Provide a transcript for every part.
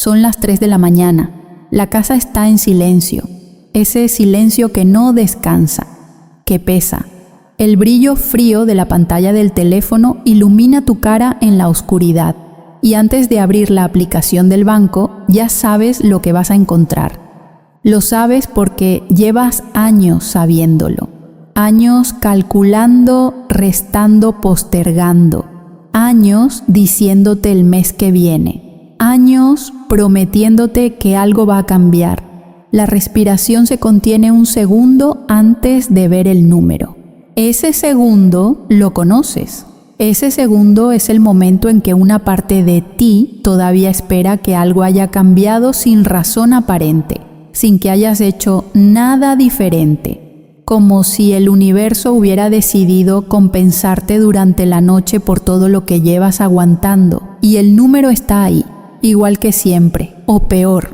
Son las 3 de la mañana. La casa está en silencio. Ese silencio que no descansa, que pesa. El brillo frío de la pantalla del teléfono ilumina tu cara en la oscuridad. Y antes de abrir la aplicación del banco, ya sabes lo que vas a encontrar. Lo sabes porque llevas años sabiéndolo. Años calculando, restando, postergando. Años diciéndote el mes que viene. Años prometiéndote que algo va a cambiar. La respiración se contiene un segundo antes de ver el número. Ese segundo lo conoces. Ese segundo es el momento en que una parte de ti todavía espera que algo haya cambiado sin razón aparente, sin que hayas hecho nada diferente, como si el universo hubiera decidido compensarte durante la noche por todo lo que llevas aguantando, y el número está ahí, igual que siempre, o peor.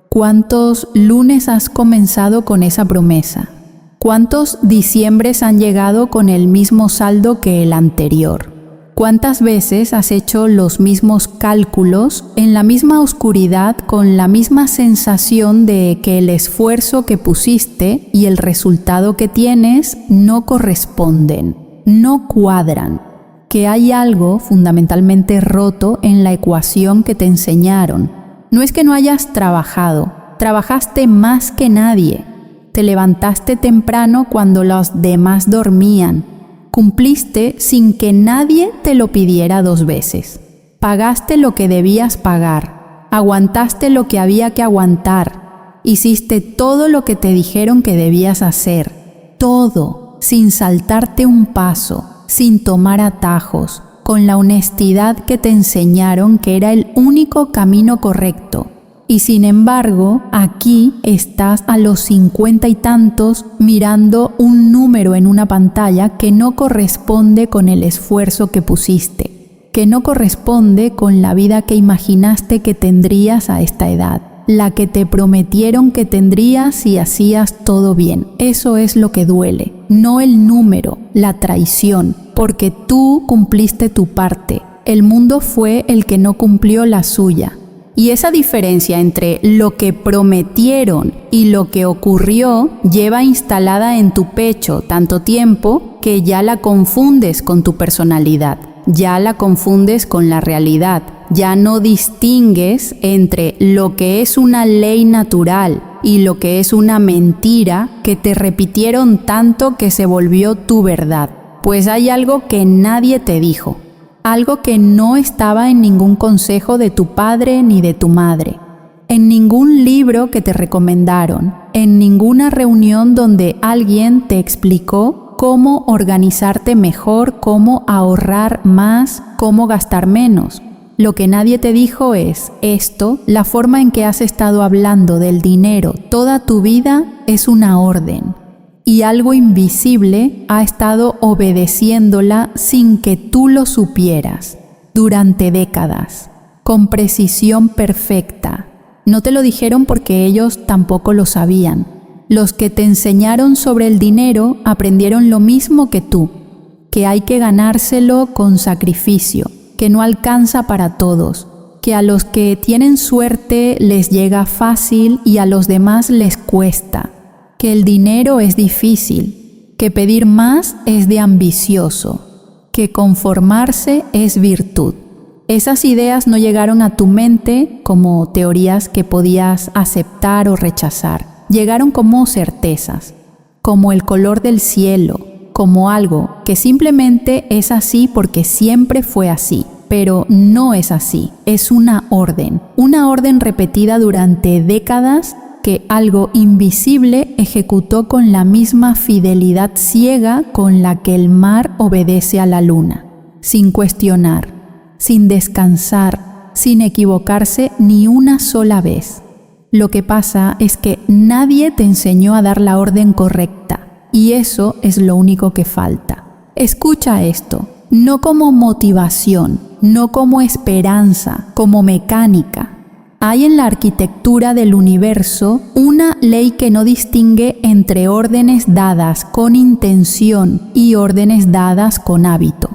¿Cuántos lunes has comenzado con esa promesa? ¿Cuántos diciembres han llegado con el mismo saldo que el anterior? ¿Cuántas veces has hecho los mismos cálculos en la misma oscuridad con la misma sensación de que el esfuerzo que pusiste y el resultado que tienes no corresponden, no cuadran? Que hay algo fundamentalmente roto en la ecuación que te enseñaron. No es que no hayas trabajado, trabajaste más que nadie. Te levantaste temprano cuando los demás dormían. Cumpliste sin que nadie te lo pidiera 2 veces. Pagaste lo que debías pagar. Aguantaste lo que había que aguantar. Hiciste todo lo que te dijeron que debías hacer. Todo, sin saltarte un paso, sin tomar atajos, con la honestidad que te enseñaron que era el único camino correcto. Y sin embargo, aquí estás a los 50 y tantos mirando un número en una pantalla que no corresponde con el esfuerzo que pusiste, que no corresponde con la vida que imaginaste que tendrías a esta edad, la que te prometieron que tendrías si hacías todo bien. Eso es lo que duele, no el número, la traición, porque tú cumpliste tu parte. El mundo fue el que no cumplió la suya. Y esa diferencia entre lo que prometieron y lo que ocurrió lleva instalada en tu pecho tanto tiempo que ya la confundes con tu personalidad, ya la confundes con la realidad, ya no distingues entre lo que es una ley natural y lo que es una mentira que te repitieron tanto que se volvió tu verdad. Pues hay algo que nadie te dijo. Algo que no estaba en ningún consejo de tu padre ni de tu madre, en ningún libro que te recomendaron, en ninguna reunión donde alguien te explicó cómo organizarte mejor, cómo ahorrar más, cómo gastar menos. Lo que nadie te dijo es esto: la forma en que has estado hablando del dinero toda tu vida es una orden. Y algo invisible ha estado obedeciéndola sin que tú lo supieras, durante décadas, con precisión perfecta. No te lo dijeron porque ellos tampoco lo sabían. Los que te enseñaron sobre el dinero aprendieron lo mismo que tú, que hay que ganárselo con sacrificio, que no alcanza para todos, que a los que tienen suerte les llega fácil y a los demás les cuesta. Que el dinero es difícil, que pedir más es de ambicioso, que conformarse es virtud. Esas ideas no llegaron a tu mente como teorías que podías aceptar o rechazar. Llegaron como certezas, como el color del cielo, como algo que simplemente es así porque siempre fue así. Pero no es así, es una orden repetida durante décadas que algo invisible ejecutó con la misma fidelidad ciega con la que el mar obedece a la luna, sin cuestionar, sin descansar, sin equivocarse ni una sola vez. Lo que pasa es que nadie te enseñó a dar la orden correcta, y eso es lo único que falta. Escucha esto, no como motivación, no como esperanza, como mecánica. Hay en la arquitectura del universo una ley que no distingue entre órdenes dadas con intención y órdenes dadas con hábito.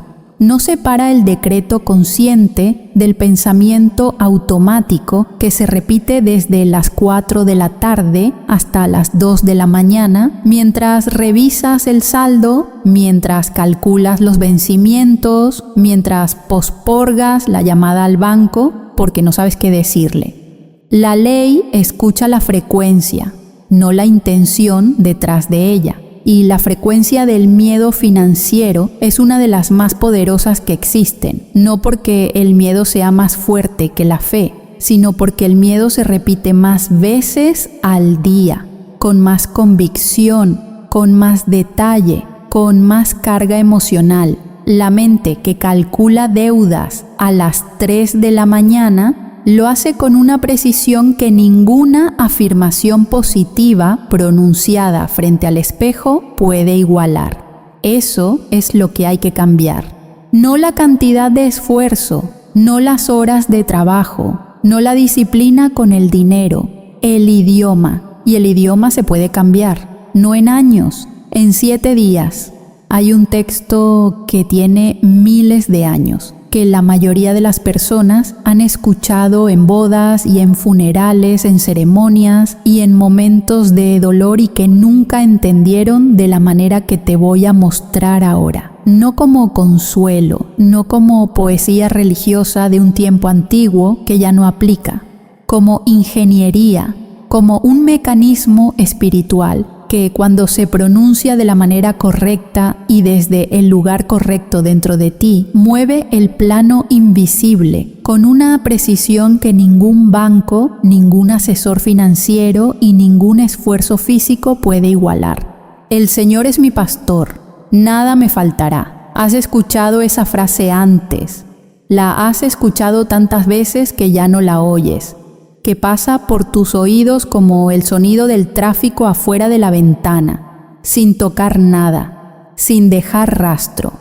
no separa el decreto consciente del pensamiento automático que se repite desde las 4 de la tarde hasta las 2 de la mañana, mientras revisas el saldo, mientras calculas los vencimientos, mientras posporgas la llamada al banco porque no sabes qué decirle. La ley escucha la frecuencia, no la intención detrás de ella. Y la frecuencia del miedo financiero es una de las más poderosas que existen, no porque el miedo sea más fuerte que la fe, sino porque el miedo se repite más veces al día, con más convicción, con más detalle, con más carga emocional. La mente que calcula deudas a las 3 de la mañana lo hace con una precisión que ninguna afirmación positiva pronunciada frente al espejo puede igualar. Eso es lo que hay que cambiar. No la cantidad de esfuerzo, no las horas de trabajo, no la disciplina con el dinero, el idioma. Y el idioma se puede cambiar, no en años, en 7 días. Hay un texto que tiene miles de años, que la mayoría de las personas han escuchado en bodas y en funerales, en ceremonias y en momentos de dolor y que nunca entendieron de la manera que te voy a mostrar ahora. No como consuelo, no como poesía religiosa de un tiempo antiguo que ya no aplica, como ingeniería, como un mecanismo espiritual que cuando se pronuncia de la manera correcta y desde el lugar correcto dentro de ti, mueve el plano invisible con una precisión que ningún banco, ningún asesor financiero y ningún esfuerzo físico puede igualar. El Señor es mi pastor, nada me faltará. ¿Has escuchado esa frase antes? La has escuchado tantas veces que ya no la oyes, que pasa por tus oídos como el sonido del tráfico afuera de la ventana, sin tocar nada, sin dejar rastro.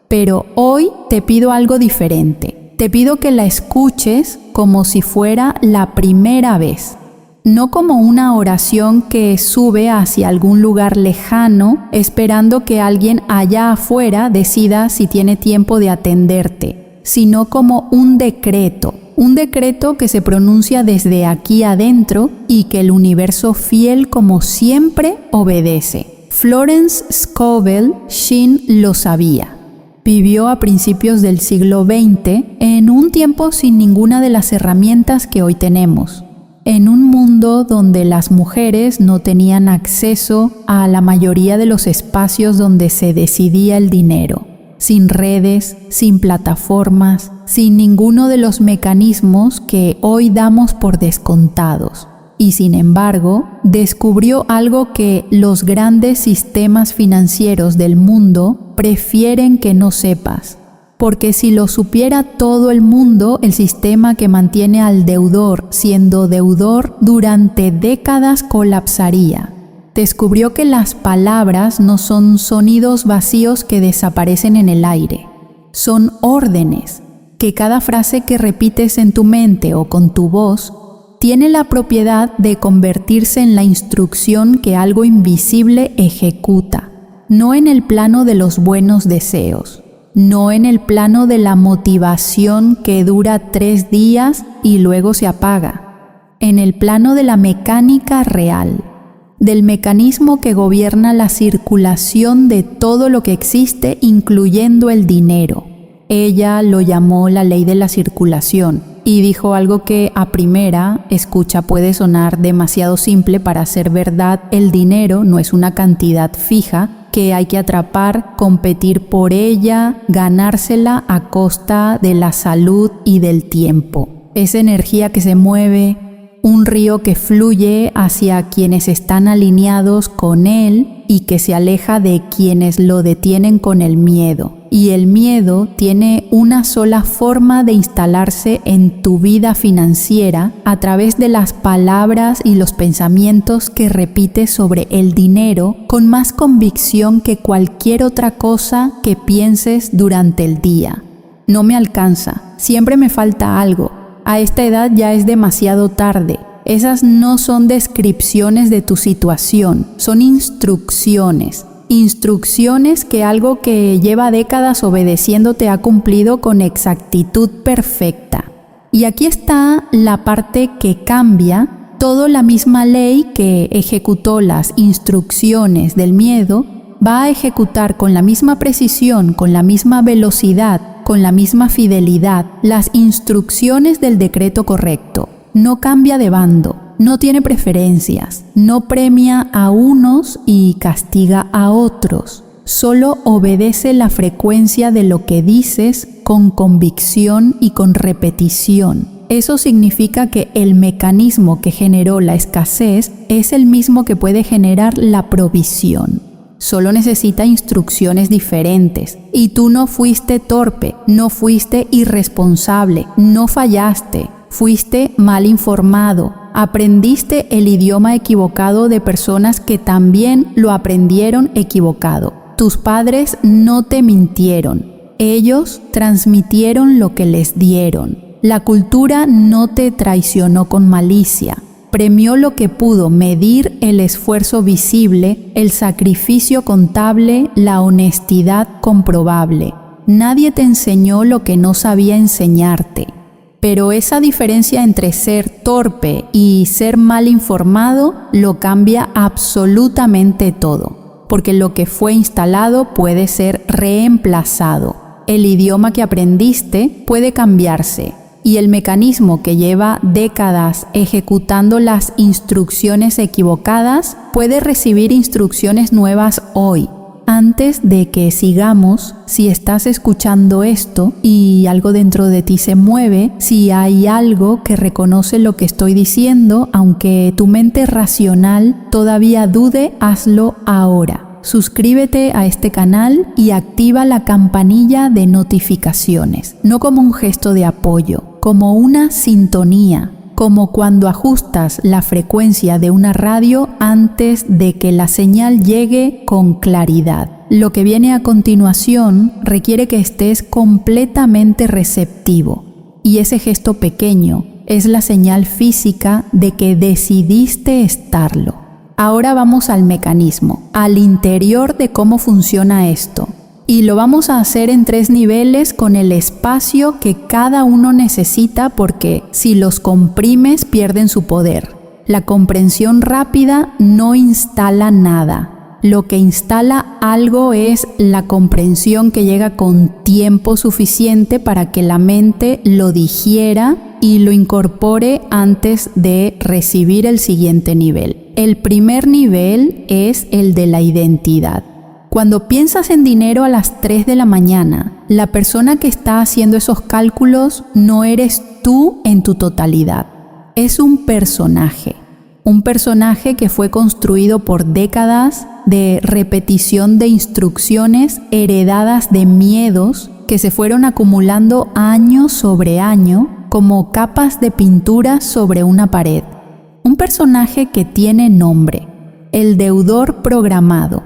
Pero hoy te pido algo diferente. Te pido que la escuches como si fuera la primera vez, no como una oración que sube hacia algún lugar lejano esperando que alguien allá afuera decida si tiene tiempo de atenderte, sino como un decreto que se pronuncia desde aquí adentro y que el universo fiel como siempre obedece. Florence Scovel Shinn lo sabía. Vivió a principios del siglo XX en un tiempo sin ninguna de las herramientas que hoy tenemos, en un mundo donde las mujeres no tenían acceso a la mayoría de los espacios donde se decidía el dinero, sin redes, sin plataformas, sin ninguno de los mecanismos que hoy damos por descontados. Y sin embargo, descubrió algo que los grandes sistemas financieros del mundo prefieren que no sepas. Porque si lo supiera todo el mundo, el sistema que mantiene al deudor siendo deudor durante décadas colapsaría. Descubrió que las palabras no son sonidos vacíos que desaparecen en el aire. Son órdenes, que cada frase que repites en tu mente o con tu voz tiene la propiedad de convertirse en la instrucción que algo invisible ejecuta, no en el plano de los buenos deseos, no en el plano de la motivación que dura 3 días y luego se apaga, en el plano de la mecánica real, del mecanismo que gobierna la circulación de todo lo que existe, incluyendo el dinero. Ella lo llamó la ley de la circulación y dijo algo que a primera escucha puede sonar demasiado simple para ser verdad. El dinero no es una cantidad fija que hay que atrapar, competir por ella, ganársela a costa de la salud y del tiempo. Es energía que se mueve, un río que fluye hacia quienes están alineados con él y que se aleja de quienes lo detienen con el miedo. Y el miedo tiene una sola forma de instalarse en tu vida financiera a través de las palabras y los pensamientos que repites sobre el dinero con más convicción que cualquier otra cosa que pienses durante el día. No me alcanza, siempre me falta algo, a esta edad ya es demasiado tarde. Esas no son descripciones de tu situación, son instrucciones instrucciones que algo que lleva décadas obedeciendo te ha cumplido con exactitud perfecta. Y aquí está la parte que cambia. Toda la misma ley que ejecutó las instrucciones del miedo va a ejecutar con la misma precisión, con la misma velocidad, con la misma fidelidad las instrucciones del decreto correcto. No cambia de bando, no tiene preferencias, no premia a unos y castiga a otros. Solo obedece la frecuencia de lo que dices con convicción y con repetición. Eso significa que el mecanismo que generó la escasez es el mismo que puede generar la provisión. Solo necesita instrucciones diferentes. Y tú no fuiste torpe, no fuiste irresponsable, no fallaste, fuiste mal informado. Aprendiste el idioma equivocado de personas que también lo aprendieron equivocado. Tus padres no te mintieron. Ellos transmitieron lo que les dieron. La cultura no te traicionó con malicia. Premió lo que pudo medir el esfuerzo visible, el sacrificio contable, la honestidad comprobable. Nadie te enseñó lo que no sabía enseñarte. Pero esa diferencia entre ser torpe y ser mal informado lo cambia absolutamente todo, porque lo que fue instalado puede ser reemplazado. El idioma que aprendiste puede cambiarse. Y el mecanismo que lleva décadas ejecutando las instrucciones equivocadas puede recibir instrucciones nuevas hoy. Antes de que sigamos, si estás escuchando esto y algo dentro de ti se mueve, si hay algo que reconoce lo que estoy diciendo, aunque tu mente racional todavía dude, hazlo ahora. Suscríbete a este canal y activa la campanilla de notificaciones, no como un gesto de apoyo, como una sintonía, como cuando ajustas la frecuencia de una radio antes de que la señal llegue con claridad. Lo que viene a continuación requiere que estés completamente receptivo, y ese gesto pequeño es la señal física de que decidiste estarlo. Ahora vamos al mecanismo, al interior de cómo funciona esto. Y lo vamos a hacer en 3 niveles con el espacio que cada uno necesita, porque si los comprimes pierden su poder. La comprensión rápida no instala nada. Lo que instala algo es la comprensión que llega con tiempo suficiente para que la mente lo digiera y lo incorpore antes de recibir el siguiente nivel. El primer nivel es el de la identidad. Cuando piensas en dinero a las 3 de la mañana, la persona que está haciendo esos cálculos no eres tú en tu totalidad. Es un personaje que fue construido por décadas de repetición de instrucciones heredadas de miedos que se fueron acumulando año sobre año como capas de pintura sobre una pared. Un personaje que tiene nombre, el deudor programado,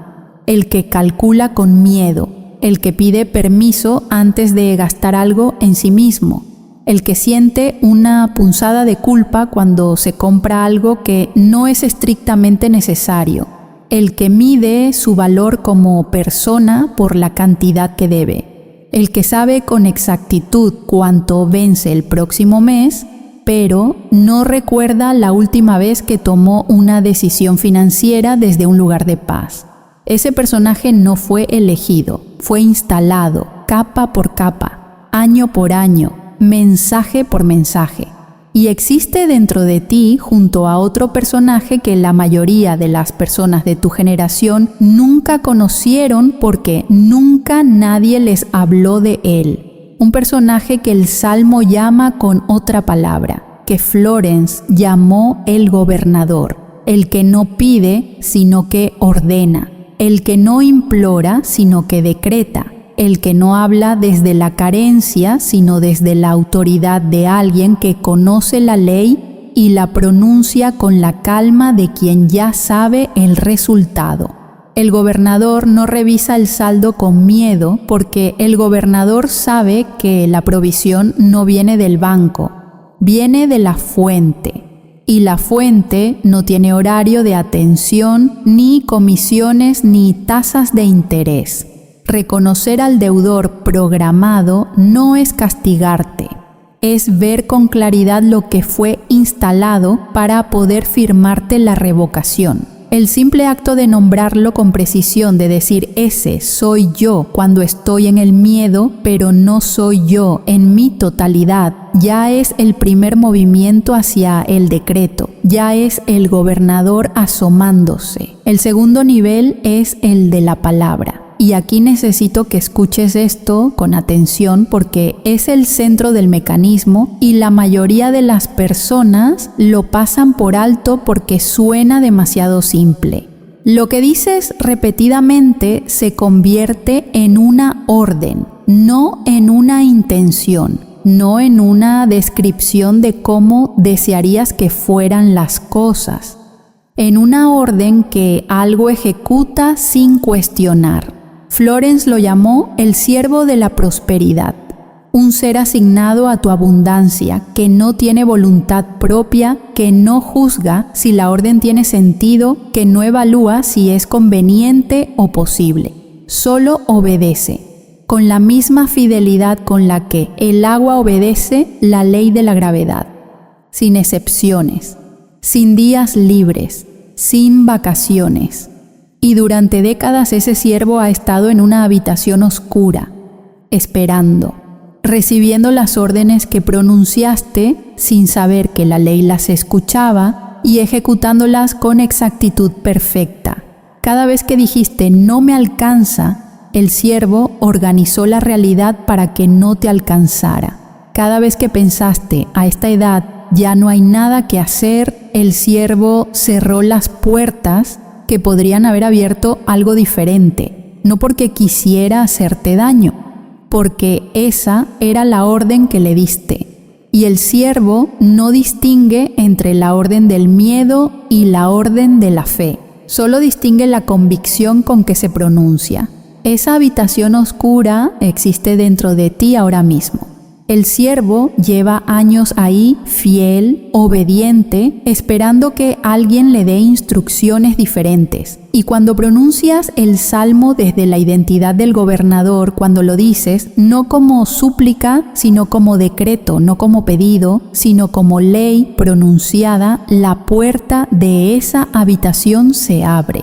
el que calcula con miedo, el que pide permiso antes de gastar algo en sí mismo, el que siente una punzada de culpa cuando se compra algo que no es estrictamente necesario, el que mide su valor como persona por la cantidad que debe, el que sabe con exactitud cuánto vence el próximo mes, pero no recuerda la última vez que tomó una decisión financiera desde un lugar de paz. Ese personaje no fue elegido, fue instalado, capa por capa, año por año, mensaje por mensaje. Y existe dentro de ti junto a otro personaje que la mayoría de las personas de tu generación nunca conocieron porque nunca nadie les habló de él. Un personaje que el Salmo llama con otra palabra, que Florence llamó el gobernador, el que no pide, sino que ordena, el que no implora, sino que decreta, el que no habla desde la carencia, sino desde la autoridad de alguien que conoce la ley y la pronuncia con la calma de quien ya sabe el resultado. El gobernador no revisa el saldo con miedo porque el gobernador sabe que la provisión no viene del banco, viene de la fuente. Y la fuente no tiene horario de atención, ni comisiones, ni tasas de interés. Reconocer al deudor programado no es castigarte, es ver con claridad lo que fue instalado para poder firmarte la revocación. El simple acto de nombrarlo con precisión, de decir ese soy yo cuando estoy en el miedo, pero no soy yo en mi totalidad, ya es el primer movimiento hacia el decreto, ya es el gobernador asomándose. El segundo nivel es el de la palabra. Y aquí necesito que escuches esto con atención porque es el centro del mecanismo y la mayoría de las personas lo pasan por alto porque suena demasiado simple. Lo que dices repetidamente se convierte en una orden, no en una intención, no en una descripción de cómo desearías que fueran las cosas, en una orden que algo ejecuta sin cuestionar. Florence lo llamó el siervo de la prosperidad, un ser asignado a tu abundancia, que no tiene voluntad propia, que no juzga si la orden tiene sentido, que no evalúa si es conveniente o posible, solo obedece, con la misma fidelidad con la que el agua obedece la ley de la gravedad, sin excepciones, sin días libres, sin vacaciones. Y durante décadas ese siervo ha estado en una habitación oscura, esperando, recibiendo las órdenes que pronunciaste sin saber que la ley las escuchaba y ejecutándolas con exactitud perfecta. Cada vez que dijiste no me alcanza, el siervo organizó la realidad para que no te alcanzara. Cada vez que pensaste a esta edad ya no hay nada que hacer, el siervo cerró las puertas que podrían haber abierto algo diferente, no porque quisiera hacerte daño, porque esa era la orden que le diste. Y el siervo no distingue entre la orden del miedo y la orden de la fe, solo distingue la convicción con que se pronuncia. Esa habitación oscura existe dentro de ti ahora mismo. El siervo lleva años ahí, fiel, obediente, esperando que alguien le dé instrucciones diferentes. Y cuando pronuncias el salmo desde la identidad del gobernador, cuando lo dices, no como súplica, sino como decreto, no como pedido, sino como ley pronunciada, la puerta de esa habitación se abre.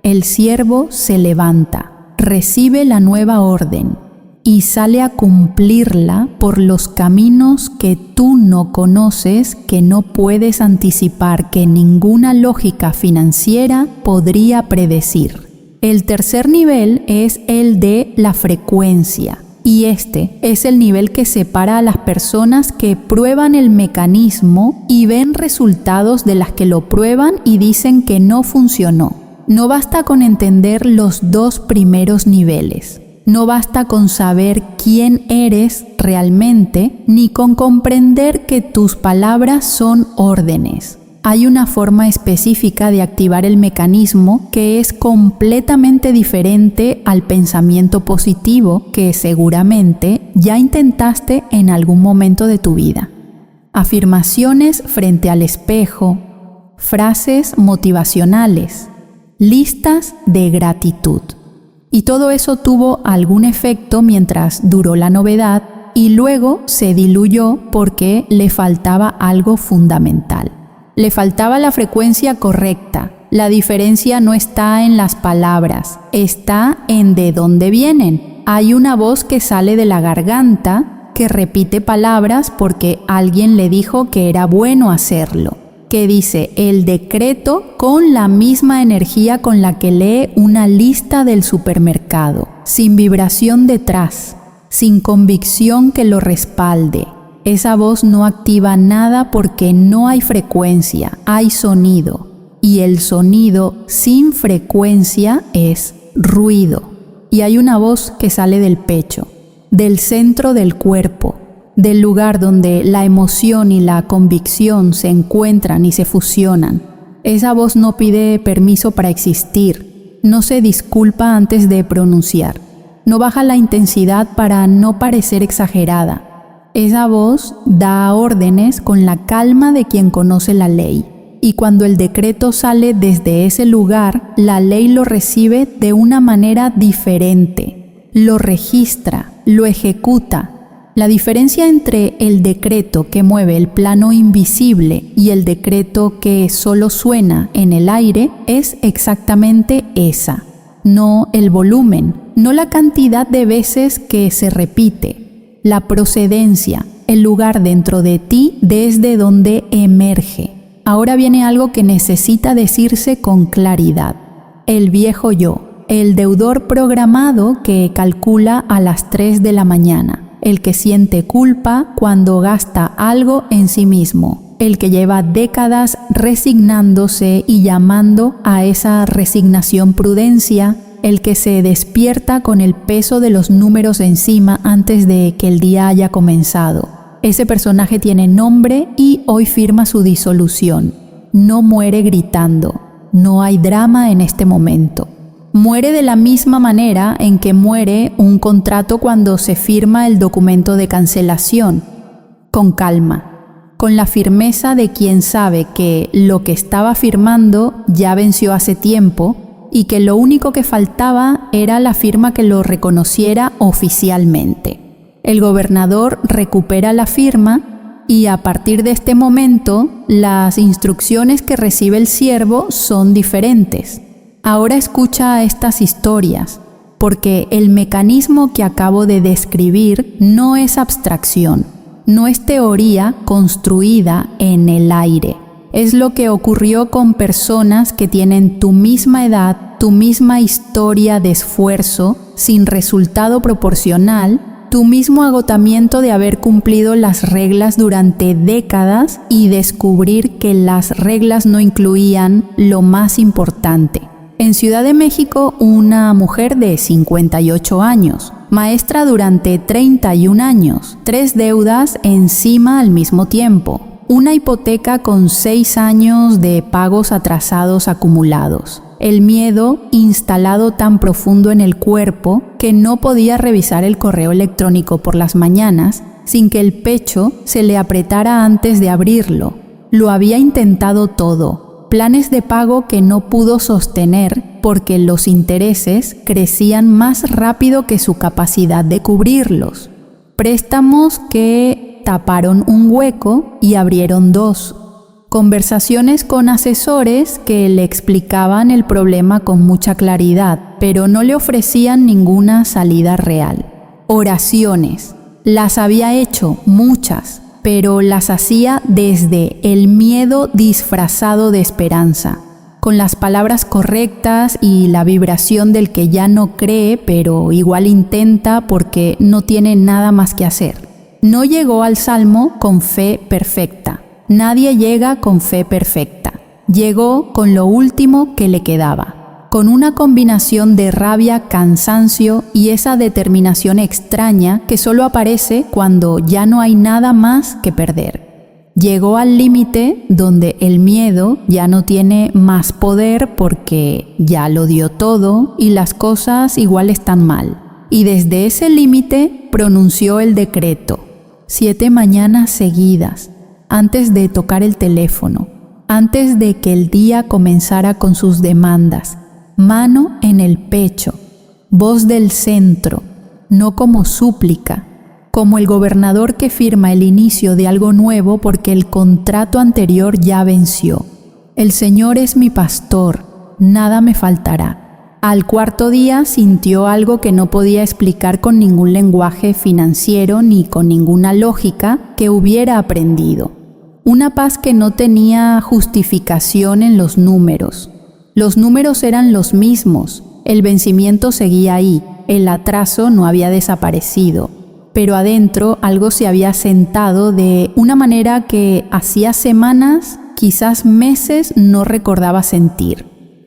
El siervo se levanta, recibe la nueva orden y sale a cumplirla por los caminos que tú no conoces, que no puedes anticipar, que ninguna lógica financiera podría predecir. El tercer nivel es el de la frecuencia, y este es el nivel que separa a las personas que prueban el mecanismo y ven resultados de las que lo prueban y dicen que no funcionó. No basta con entender los dos primeros niveles. No basta con saber quién eres realmente, ni con comprender que tus palabras son órdenes. Hay una forma específica de activar el mecanismo que es completamente diferente al pensamiento positivo que seguramente ya intentaste en algún momento de tu vida. Afirmaciones frente al espejo, frases motivacionales, listas de gratitud. Y todo eso tuvo algún efecto mientras duró la novedad y luego se diluyó porque le faltaba algo fundamental. Le faltaba la frecuencia correcta. La diferencia no está en las palabras, está en de dónde vienen. Hay una voz que sale de la garganta que repite palabras porque alguien le dijo que era bueno hacerlo, que dice el decreto con la misma energía con la que lee una lista del supermercado, sin vibración detrás, sin convicción que lo respalde. Esa voz no activa nada porque no hay frecuencia, hay sonido. Y el sonido sin frecuencia es ruido. Y hay una voz que sale del pecho, del centro del cuerpo, del lugar donde la emoción y la convicción se encuentran y se fusionan. Esa voz no pide permiso para existir, no se disculpa antes de pronunciar, no baja la intensidad para no parecer exagerada. Esa voz da órdenes con la calma de quien conoce la ley. Y cuando el decreto sale desde ese lugar, la ley lo recibe de una manera diferente, lo registra, lo ejecuta. La diferencia entre el decreto que mueve el plano invisible y el decreto que solo suena en el aire es exactamente esa, no el volumen, no la cantidad de veces que se repite, la procedencia, el lugar dentro de ti desde donde emerge. Ahora viene algo que necesita decirse con claridad. El viejo yo, el deudor programado que calcula a las 3 de la mañana. El que siente culpa cuando gasta algo en sí mismo, el que lleva décadas resignándose y llamando a esa resignación prudencia, el que se despierta con el peso de los números encima antes de que el día haya comenzado. Ese personaje tiene nombre y hoy firma su disolución. No muere gritando, no hay drama en este momento. Muere de la misma manera en que muere un contrato cuando se firma el documento de cancelación, con calma, con la firmeza de quien sabe que lo que estaba firmando ya venció hace tiempo y que lo único que faltaba era la firma que lo reconociera oficialmente. El gobernador recupera la firma y a partir de este momento las instrucciones que recibe el siervo son diferentes. Ahora escucha estas historias, porque el mecanismo que acabo de describir no es abstracción, no es teoría construida en el aire. Es lo que ocurrió con personas que tienen tu misma edad, tu misma historia de esfuerzo, sin resultado proporcional, tu mismo agotamiento de haber cumplido las reglas durante décadas y descubrir que las reglas no incluían lo más importante. En Ciudad de México, una mujer de 58 años, maestra durante 31 años, 3 deudas encima al mismo tiempo, una hipoteca con 6 años de pagos atrasados acumulados, el miedo instalado tan profundo en el cuerpo que no podía revisar el correo electrónico por las mañanas sin que el pecho se le apretara antes de abrirlo. Lo había intentado todo. Planes de pago que no pudo sostener porque los intereses crecían más rápido que su capacidad de cubrirlos. Préstamos que taparon un hueco y abrieron 2. Conversaciones con asesores que le explicaban el problema con mucha claridad, pero no le ofrecían ninguna salida real. Oraciones. Las había hecho muchas, pero las hacía desde el miedo disfrazado de esperanza, con las palabras correctas y la vibración del que ya no cree, pero igual intenta porque no tiene nada más que hacer. No llegó al Salmo con fe perfecta. Nadie llega con fe perfecta. Llegó con lo último que le quedaba, con una combinación de rabia, cansancio y esa determinación extraña que solo aparece cuando ya no hay nada más que perder. Llegó al límite donde el miedo ya no tiene más poder porque ya lo dio todo y las cosas igual están mal. Y desde ese límite pronunció el decreto: 7 mañanas seguidas, antes de tocar el teléfono, antes de que el día comenzara con sus demandas, mano en el pecho, voz del centro, no como súplica, como el gobernador que firma el inicio de algo nuevo porque el contrato anterior ya venció. El Señor es mi pastor, nada me faltará. Al 4.º día sintió algo que no podía explicar con ningún lenguaje financiero ni con ninguna lógica que hubiera aprendido. Una paz que no tenía justificación en los números. Los números eran los mismos, el vencimiento seguía ahí, el atraso no había desaparecido, pero adentro algo se había sentado de una manera que hacía semanas, quizás meses, no recordaba sentir.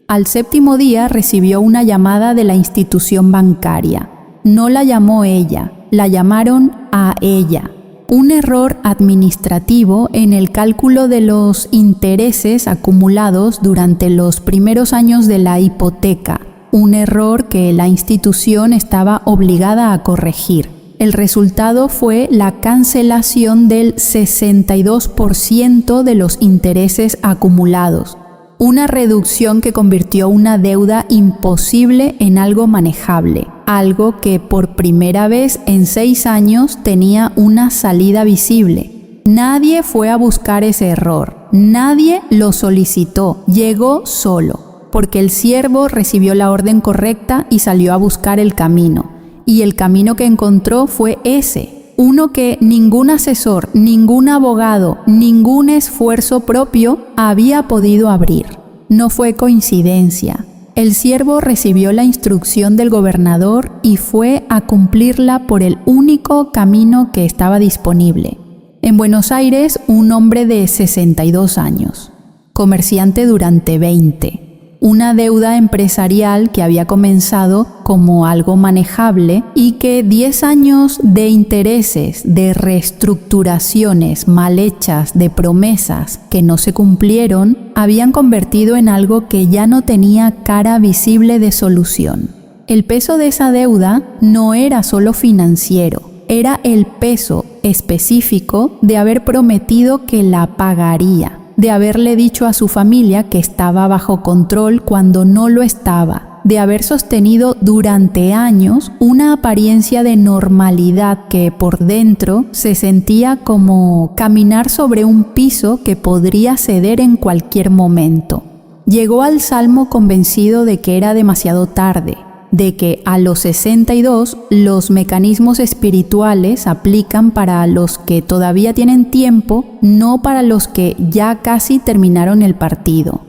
Al 7.º día recibió una llamada de la institución bancaria. No la llamó ella, la llamaron a ella. Un error administrativo en el cálculo de los intereses acumulados durante los primeros años de la hipoteca, un error que la institución estaba obligada a corregir. El resultado fue la cancelación del 62% de los intereses acumulados, una reducción que convirtió una deuda imposible en algo manejable, algo que por primera vez en 6 años tenía una salida visible. Nadie fue a buscar ese error, nadie lo solicitó, llegó solo, porque el siervo recibió la orden correcta y salió a buscar el camino. Y el camino que encontró fue ese, uno que ningún asesor, ningún abogado, ningún esfuerzo propio había podido abrir. No fue coincidencia. El siervo recibió la instrucción del gobernador y fue a cumplirla por el único camino que estaba disponible. En Buenos Aires, un hombre de 62 años, comerciante durante 20. Una deuda empresarial que había comenzado como algo manejable y que 10 años de intereses, de reestructuraciones mal hechas, de promesas que no se cumplieron, habían convertido en algo que ya no tenía cara visible de solución. El peso de esa deuda no era solo financiero, era el peso específico de haber prometido que la pagaría, de haberle dicho a su familia que estaba bajo control cuando no lo estaba, de haber sostenido durante años una apariencia de normalidad que por dentro se sentía como caminar sobre un piso que podría ceder en cualquier momento. Llegó al Salmo convencido de que era demasiado tarde, de que a los 62 los mecanismos espirituales aplican para los que todavía tienen tiempo, no para los que ya casi terminaron el partido.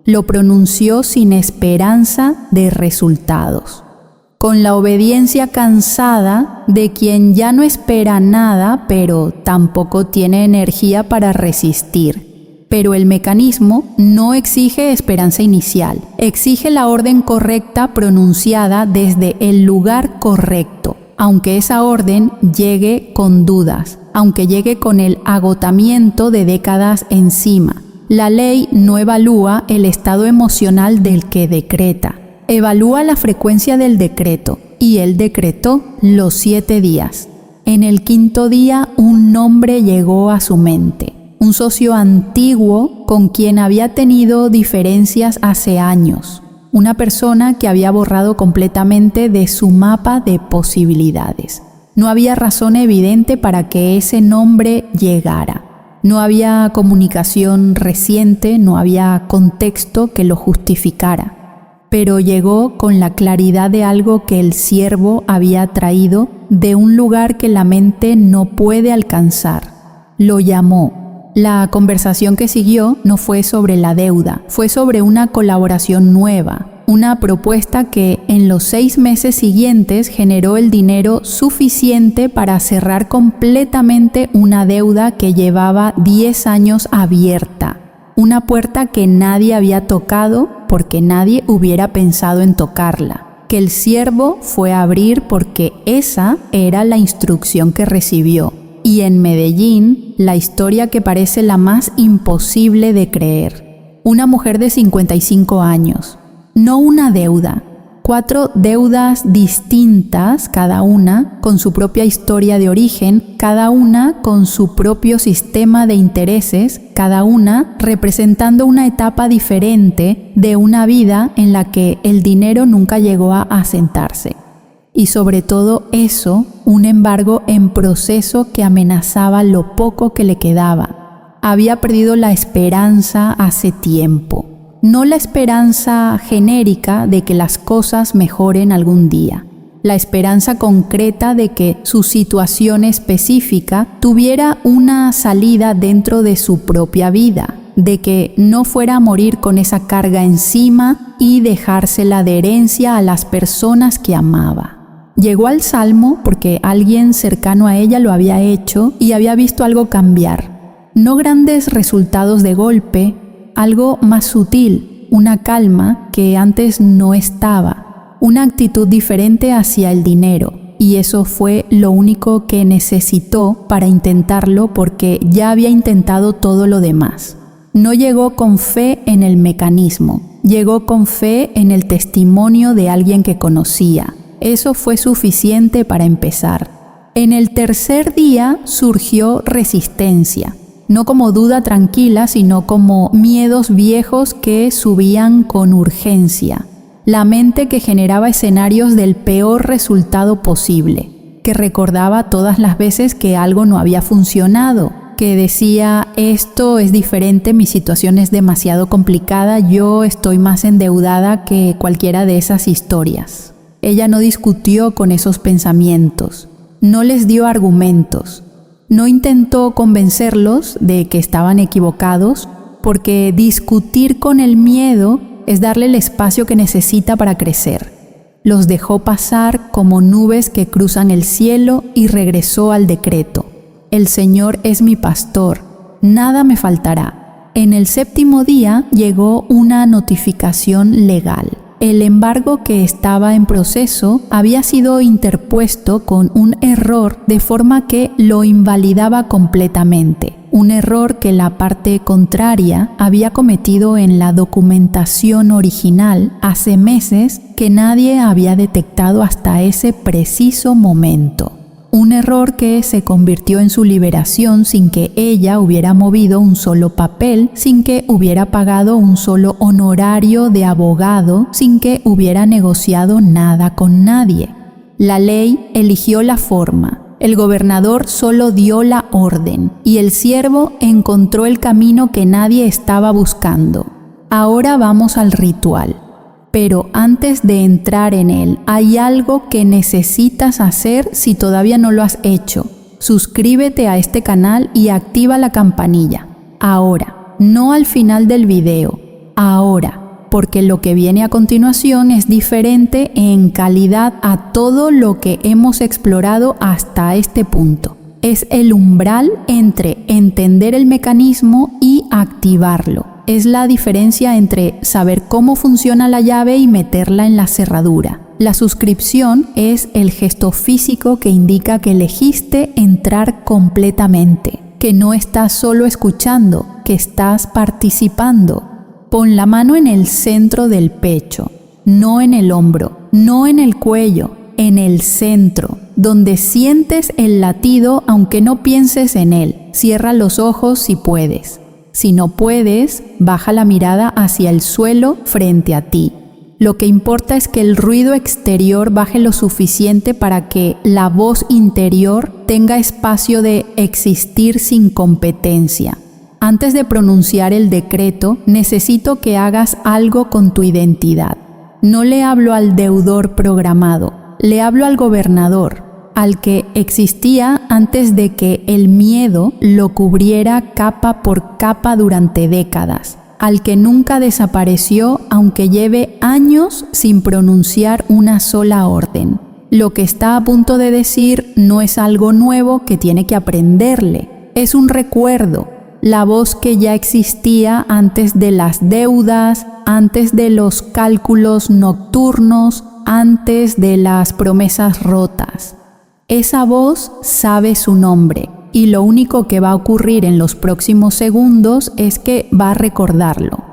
Lo pronunció sin esperanza de resultados, con la obediencia cansada de quien ya no espera nada, pero tampoco tiene energía para resistir. Pero el mecanismo no exige esperanza inicial, exige la orden correcta pronunciada desde el lugar correcto, aunque esa orden llegue con dudas, aunque llegue con el agotamiento de décadas encima. La ley no evalúa el estado emocional del que decreta, evalúa la frecuencia del decreto, y él decretó los 7 días. En el 5.º día un nombre llegó a su mente. Un socio antiguo con quien había tenido diferencias hace años, una persona que había borrado completamente de su mapa de posibilidades. No había razón evidente para que ese nombre llegara. No había comunicación reciente, no había contexto que lo justificara. Pero llegó con la claridad de algo que el siervo había traído de un lugar que la mente no puede alcanzar. Lo llamó. La conversación que siguió no fue sobre la deuda, fue sobre una colaboración nueva, una propuesta que en los 6 meses siguientes generó el dinero suficiente para cerrar completamente una deuda que llevaba 10 años abierta, una puerta que nadie había tocado porque nadie hubiera pensado en tocarla, que el siervo fue a abrir porque esa era la instrucción que recibió. Y en Medellín, la historia que parece la más imposible de creer. Una mujer de 55 años. No una deuda. 4 deudas distintas, cada una con su propia historia de origen, cada una con su propio sistema de intereses, cada una representando una etapa diferente de una vida en la que el dinero nunca llegó a asentarse. Y sobre todo eso, un embargo en proceso que amenazaba lo poco que le quedaba. Había perdido la esperanza hace tiempo. No la esperanza genérica de que las cosas mejoren algún día. La esperanza concreta de que su situación específica tuviera una salida dentro de su propia vida, de que no fuera a morir con esa carga encima y dejársela de herencia a las personas que amaba. Llegó al Salmo porque alguien cercano a ella lo había hecho y había visto algo cambiar. No grandes resultados de golpe, algo más sutil, una calma que antes no estaba, una actitud diferente hacia el dinero. Y eso fue lo único que necesitó para intentarlo porque ya había intentado todo lo demás. No llegó con fe en el mecanismo, llegó con fe en el testimonio de alguien que conocía. Eso fue suficiente para empezar. En el tercer día surgió resistencia, no como duda tranquila, sino como miedos viejos que subían con urgencia. La mente que generaba escenarios del peor resultado posible, que recordaba todas las veces que algo no había funcionado, que decía, esto es diferente, mi situación es demasiado complicada, yo estoy más endeudada que cualquiera de esas historias. Ella no discutió con esos pensamientos, no les dio argumentos, no intentó convencerlos de que estaban equivocados, porque discutir con el miedo es darle el espacio que necesita para crecer. Los dejó pasar como nubes que cruzan el cielo y regresó al decreto. El Señor es mi pastor, nada me faltará. En el séptimo día llegó una notificación legal. El embargo que estaba en proceso había sido interpuesto con un error de forma que lo invalidaba completamente. Un error que la parte contraria había cometido en la documentación original hace meses que nadie había detectado hasta ese preciso momento. Un error que se convirtió en su liberación sin que ella hubiera movido un solo papel, sin que hubiera pagado un solo honorario de abogado, sin que hubiera negociado nada con nadie. La ley eligió la forma. El gobernador solo dio la orden y el siervo encontró el camino que nadie estaba buscando. Ahora vamos al ritual. Pero antes de entrar en él, hay algo que necesitas hacer si todavía no lo has hecho. Suscríbete a este canal y activa la campanilla. Ahora, no al final del video. Ahora, porque lo que viene a continuación es diferente en calidad a todo lo que hemos explorado hasta este punto. Es el umbral entre entender el mecanismo y activarlo. Es la diferencia entre saber cómo funciona la llave y meterla en la cerradura. La suscripción es el gesto físico que indica que elegiste entrar completamente, que no estás solo escuchando, que estás participando. Pon la mano en el centro del pecho, no en el hombro, no en el cuello, en el centro, donde sientes el latido aunque no pienses en él. Cierra los ojos si puedes. Si no puedes, baja la mirada hacia el suelo frente a ti. Lo que importa es que el ruido exterior baje lo suficiente para que la voz interior tenga espacio de existir sin competencia. Antes de pronunciar el decreto, necesito que hagas algo con tu identidad. No le hablo al deudor programado, le hablo al gobernador, al que existía antes de que el miedo lo cubriera capa por capa durante décadas, al que nunca desapareció aunque lleve años sin pronunciar una sola orden. Lo que está a punto de decir no es algo nuevo que tiene que aprenderle, es un recuerdo, la voz que ya existía antes de las deudas, antes de los cálculos nocturnos, antes de las promesas rotas. Esa voz sabe su nombre y lo único que va a ocurrir en los próximos segundos es que va a recordarlo.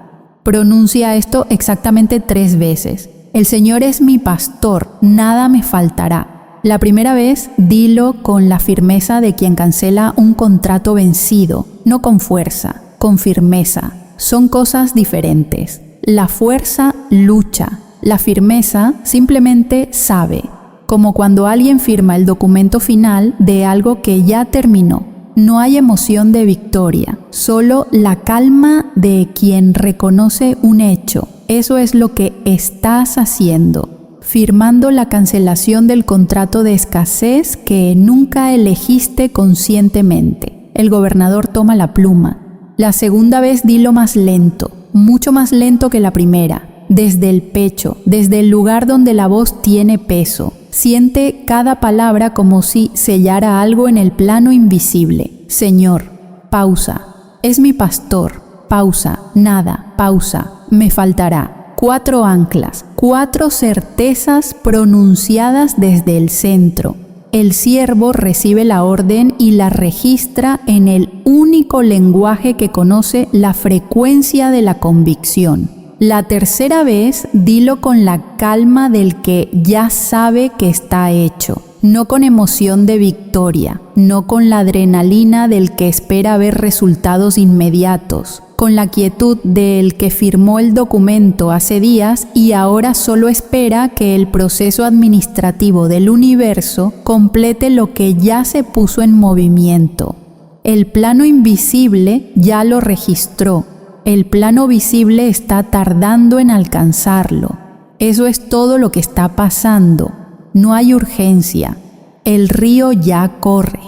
Pronuncia esto exactamente 3 veces. El Señor es mi pastor, nada me faltará. La primera vez, dilo con la firmeza de quien cancela un contrato vencido, no con fuerza, con firmeza. Son cosas diferentes. La fuerza lucha, la firmeza simplemente sabe. Como cuando alguien firma el documento final de algo que ya terminó. No hay emoción de victoria, solo la calma de quien reconoce un hecho. Eso es lo que estás haciendo, firmando la cancelación del contrato de escasez que nunca elegiste conscientemente. El gobernador toma la pluma. La segunda vez dilo más lento, mucho más lento que la primera, desde el pecho, desde el lugar donde la voz tiene peso. Siente cada palabra como si sellara algo en el plano invisible. Señor, pausa. Es mi pastor. Pausa. Nada. Pausa. Me faltará. 4 anclas. 4 certezas pronunciadas desde el centro. El siervo recibe la orden y la registra en el único lenguaje que conoce la frecuencia de la convicción. La tercera vez, dilo con la calma del que ya sabe que está hecho. no con emoción de victoria, no con la adrenalina del que espera ver resultados inmediatos, con la quietud del que firmó el documento hace días y ahora solo espera que el proceso administrativo del universo complete lo que ya se puso en movimiento. El plano invisible ya lo registró, el plano visible está tardando en alcanzarlo. Eso es todo lo que está pasando. No hay urgencia. El río ya corre.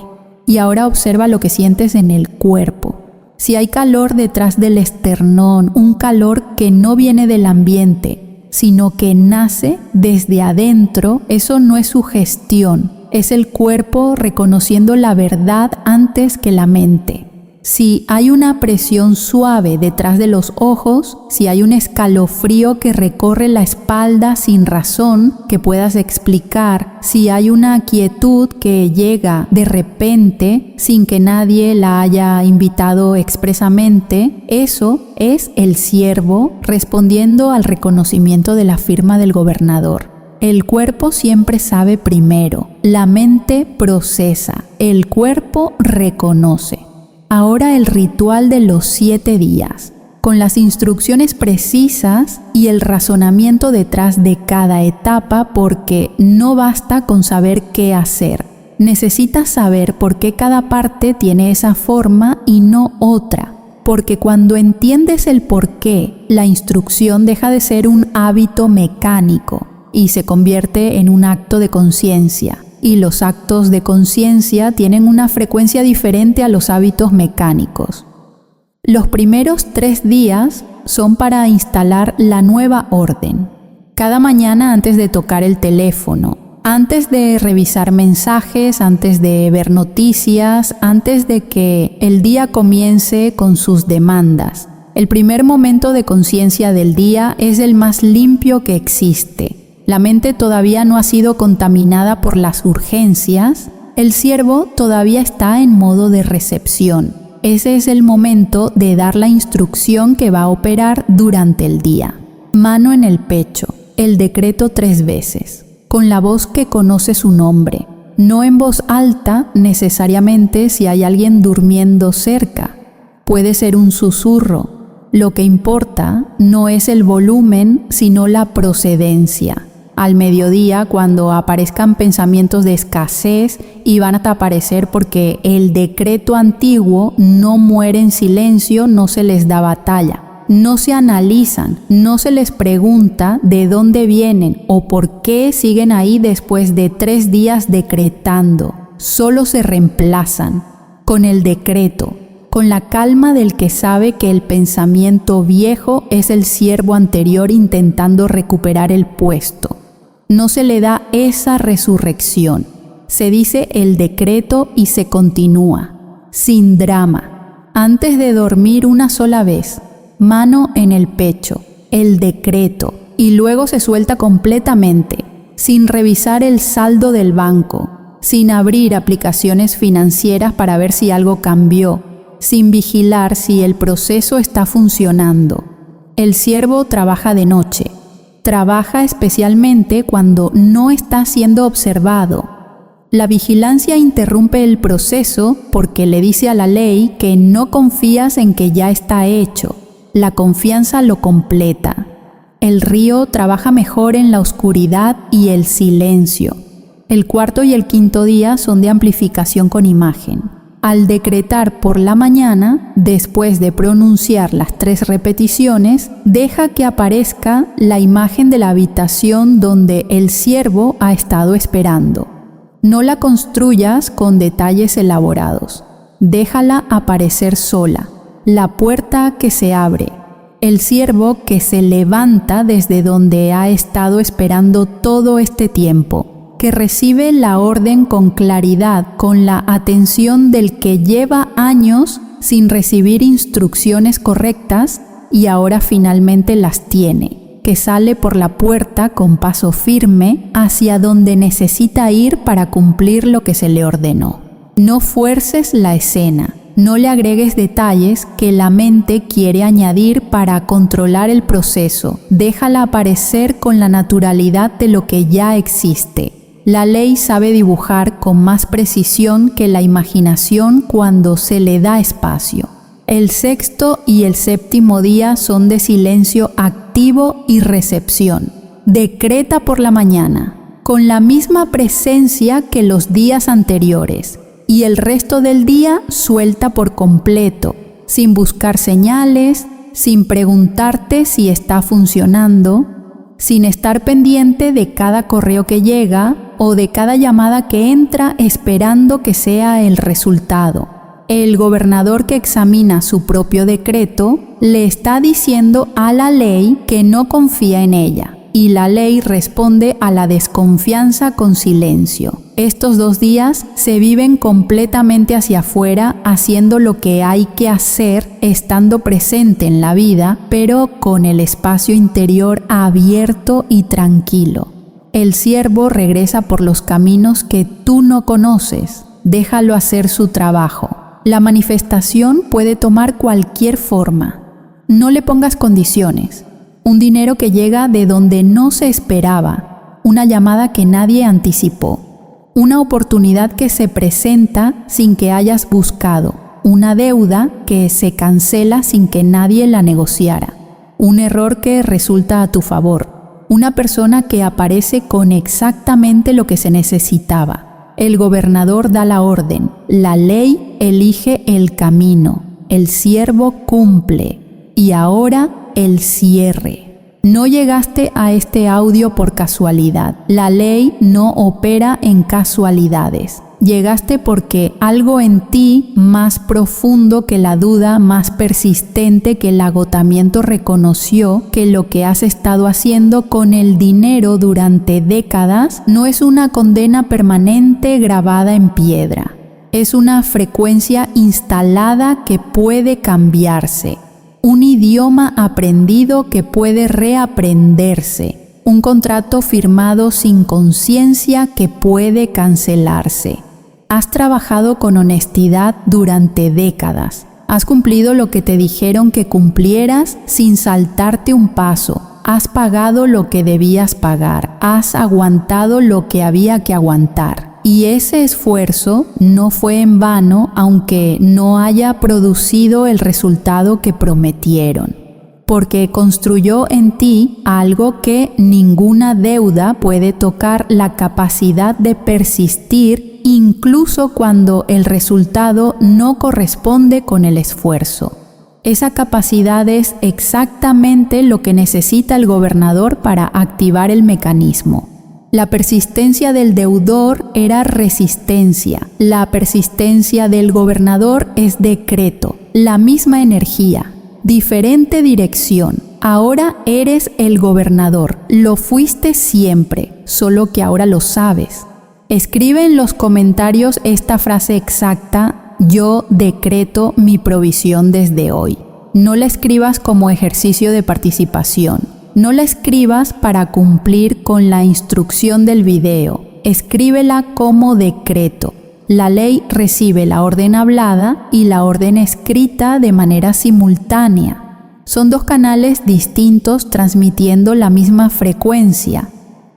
Y ahora observa lo que sientes en el cuerpo. Si hay calor detrás del esternón, un calor que no viene del ambiente, sino que nace desde adentro, eso no es sugestión, es el cuerpo reconociendo la verdad antes que la mente. Si hay una presión suave detrás de los ojos, si hay un escalofrío que recorre la espalda sin razón que puedas explicar, si hay una quietud que llega de repente sin que nadie la haya invitado expresamente, eso es el ciervo respondiendo al reconocimiento de la firma del gobernador. El cuerpo siempre sabe primero, la mente procesa, el cuerpo reconoce. Ahora el ritual de los 7 días, con las instrucciones precisas y el razonamiento detrás de cada etapa, porque no basta con saber qué hacer. Necesitas saber por qué cada parte tiene esa forma y no otra, porque cuando entiendes el por qué, la instrucción deja de ser un hábito mecánico y se convierte en un acto de conciencia. Y los actos de conciencia tienen una frecuencia diferente a los hábitos mecánicos. Los primeros 3 días son para instalar la nueva orden. Cada mañana antes de tocar el teléfono, antes de revisar mensajes, antes de ver noticias, antes de que el día comience con sus demandas. El primer momento de conciencia del día es el más limpio que existe. La mente todavía no ha sido contaminada por las urgencias, el ciervo todavía está en modo de recepción. Ese es el momento de dar la instrucción que va a operar durante el día. Mano en el pecho, el decreto 3 veces, con la voz que conoce su nombre, no en voz alta necesariamente si hay alguien durmiendo cerca. Puede ser un susurro. Lo que importa no es el volumen, sino la procedencia. Al mediodía, cuando aparezcan pensamientos de escasez, y van a aparecer porque el decreto antiguo no muere en silencio, no se les da batalla. No se analizan, no se les pregunta de dónde vienen o por qué siguen ahí después de 3 días decretando. Solo se reemplazan con el decreto, con la calma del que sabe que el pensamiento viejo es el ciervo anterior intentando recuperar el puesto. No se le da esa resurrección. Se dice el decreto y se continúa, sin drama. Antes de dormir una sola vez, mano en el pecho, el decreto, y luego se suelta completamente, sin revisar el saldo del banco, sin abrir aplicaciones financieras para ver si algo cambió, sin vigilar si el proceso está funcionando. El ciervo trabaja de noche. Trabaja especialmente cuando no está siendo observado. La vigilancia interrumpe el proceso porque le dice a la ley que no confías en que ya está hecho. La confianza lo completa. El río trabaja mejor en la oscuridad y el silencio. El 4 y el 5 día son de amplificación con imagen. Al decretar por la mañana, después de pronunciar las 3 repeticiones, deja que aparezca la imagen de la habitación donde el ciervo ha estado esperando. No la construyas con detalles elaborados. Déjala aparecer sola. La puerta que se abre. El ciervo que se levanta desde donde ha estado esperando todo este tiempo, que recibe la orden con claridad, con la atención del que lleva años sin recibir instrucciones correctas y ahora finalmente las tiene, que sale por la puerta con paso firme hacia donde necesita ir para cumplir lo que se le ordenó. No fuerces la escena, no le agregues detalles que la mente quiere añadir para controlar el proceso, déjala aparecer con la naturalidad de lo que ya existe. La ley sabe dibujar con más precisión que la imaginación cuando se le da espacio. El sexto y el séptimo día son de silencio activo y recepción. Decreta por la mañana, con la misma presencia que los días anteriores, y el resto del día suelta por completo, sin buscar señales, sin preguntarte si está funcionando, sin estar pendiente de cada correo que llega o de cada llamada que entra esperando que sea el resultado. El gobernador que examina su propio decreto le está diciendo a la ley que no confía en ella, y la ley responde a la desconfianza con silencio. Estos 2 días se viven completamente hacia afuera, haciendo lo que hay que hacer, estando presente en la vida, pero con el espacio interior abierto y tranquilo. El siervo regresa por los caminos que tú no conoces. Déjalo hacer su trabajo. La manifestación puede tomar cualquier forma. No le pongas condiciones. Un dinero que llega de donde no se esperaba, una llamada que nadie anticipó, una oportunidad que se presenta sin que hayas buscado, una deuda que se cancela sin que nadie la negociara, un error que resulta a tu favor, una persona que aparece con exactamente lo que se necesitaba. El gobernador da la orden, la ley elige el camino, el siervo cumple. Y ahora el cierre. No llegaste a este audio por casualidad. La ley no opera en casualidades. Llegaste porque algo en ti más profundo que la duda, más persistente que el agotamiento, reconoció que lo que has estado haciendo con el dinero durante décadas no es una condena permanente grabada en piedra. Es una frecuencia instalada que puede cambiarse. Un idioma aprendido que puede reaprenderse, un contrato firmado sin conciencia que puede cancelarse. Has trabajado con honestidad durante décadas. Has cumplido lo que te dijeron que cumplieras sin saltarte un paso. Has pagado lo que debías pagar. Has aguantado lo que había que aguantar. Y ese esfuerzo no fue en vano, aunque no haya producido el resultado que prometieron, porque construyó en ti algo que ninguna deuda puede tocar: la capacidad de persistir incluso cuando el resultado no corresponde con el esfuerzo. Esa capacidad es exactamente lo que necesita el gobernador para activar el mecanismo. La persistencia del deudor era resistencia. La persistencia del gobernador es decreto. La misma energía, diferente dirección. Ahora eres el gobernador. Lo fuiste siempre, solo que ahora lo sabes. Escribe en los comentarios esta frase exacta: yo decreto mi provisión desde hoy. No la escribas como ejercicio de participación. No la escribas para cumplir con la instrucción del video. Escríbela como decreto. La ley recibe la orden hablada y la orden escrita de manera simultánea. Son 2 canales distintos transmitiendo la misma frecuencia.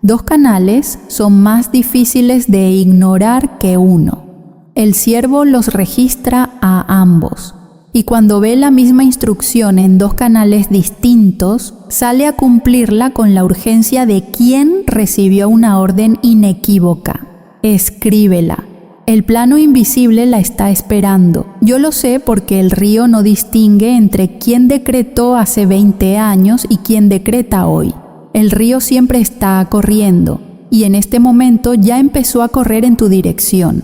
2 canales son más difíciles de ignorar que uno. El siervo los registra a ambos. Y cuando ve la misma instrucción en 2 canales distintos, sale a cumplirla con la urgencia de quien recibió una orden inequívoca. Escríbela. El plano invisible la está esperando. Yo lo sé porque el río no distingue entre quién decretó hace 20 años y quién decreta hoy. El río siempre está corriendo y en este momento ya empezó a correr en tu dirección.